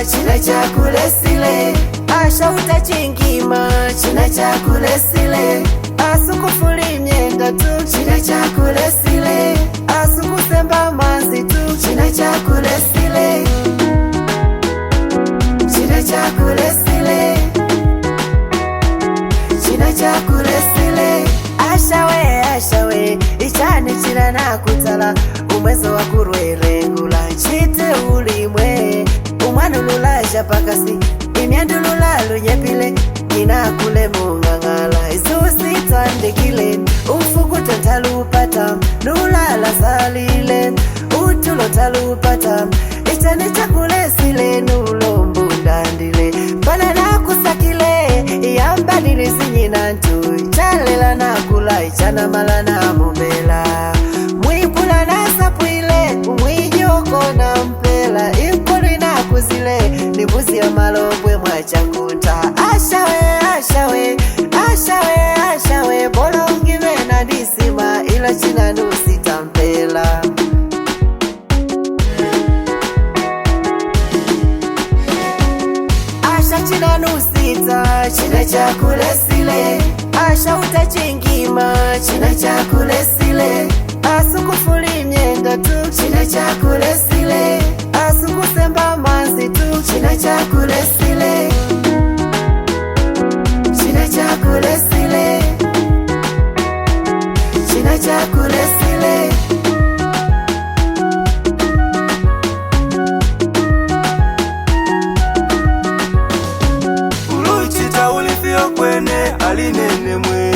china chakule sile. Asha utachingima china chakule sile. Asukufuli myenda tu china chakule sile. Asukusemba manzi tu china chakule sile. China chakule sile. China chakule sile. Ashawe ichani china nakutala. Umwezo wa kurwerengula chite ulimwe. Umwana ululaja pakasi imyandu lulalu nyepile. Inakule mungangala isusi twandikile. Umfukuto talupata nulala salile. Utulo talupata ichani chakule sile. Nulombu ndandile pana nakusakile. Iyamba nilisinyina ntu chalela nakula ichana mala na mubela. Mwipula na sapwile umwijoko na mpela. Impuli na kuzile nibuzi ya malobwe mwachakuta. Ashawe bolo ungive na disima ila china nusita mpela. Asha china nusita china chakule sile. Asha utachingima china chakule sile. Asukufuli myenda tu china chakule sile. Asukusemba manzi tu china chakule sile. China chakule sile. China chakule sile. Uluchita ulifio kwene alinene mwe.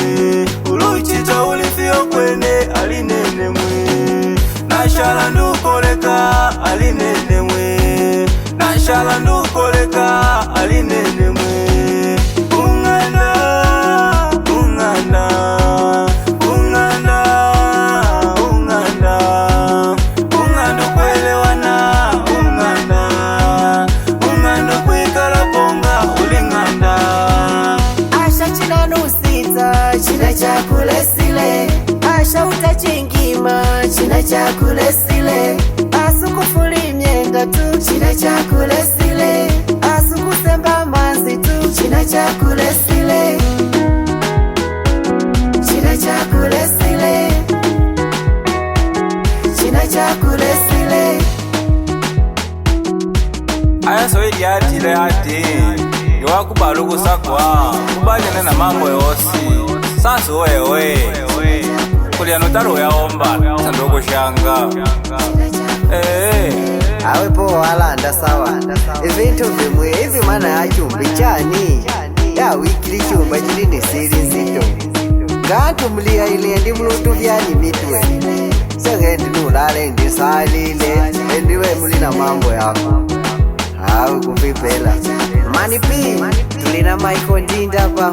Uluchita ulifio kwene alinene mwe. Nashala ndukoleka alinene mwe. Nashala ndukoleka alinene mwe. China chakule sile. Asha utachingima china chakule sile. Asukufuli myenda tu china chakule sile. Asukusemba manzi tu china chakule sile. China chakule sile. China chakule sile. Aya soe yatile ati iwakubalu kusakwa kubajana na mambo yosi. Sasa wewe kulia notaro yaomba sandoko shanga. Awe po walanda sawa. Evintu vimwe hivi mana ya chumbi chani. Ya wikili chumba jilini siri nzito. Gantu mlia ili endi mlutu vyani mitwe. Sengendi nulale ndi salile. Endiwe mulina mambo yako. Awe kufipela Mani P tulina Michael Dinda pa.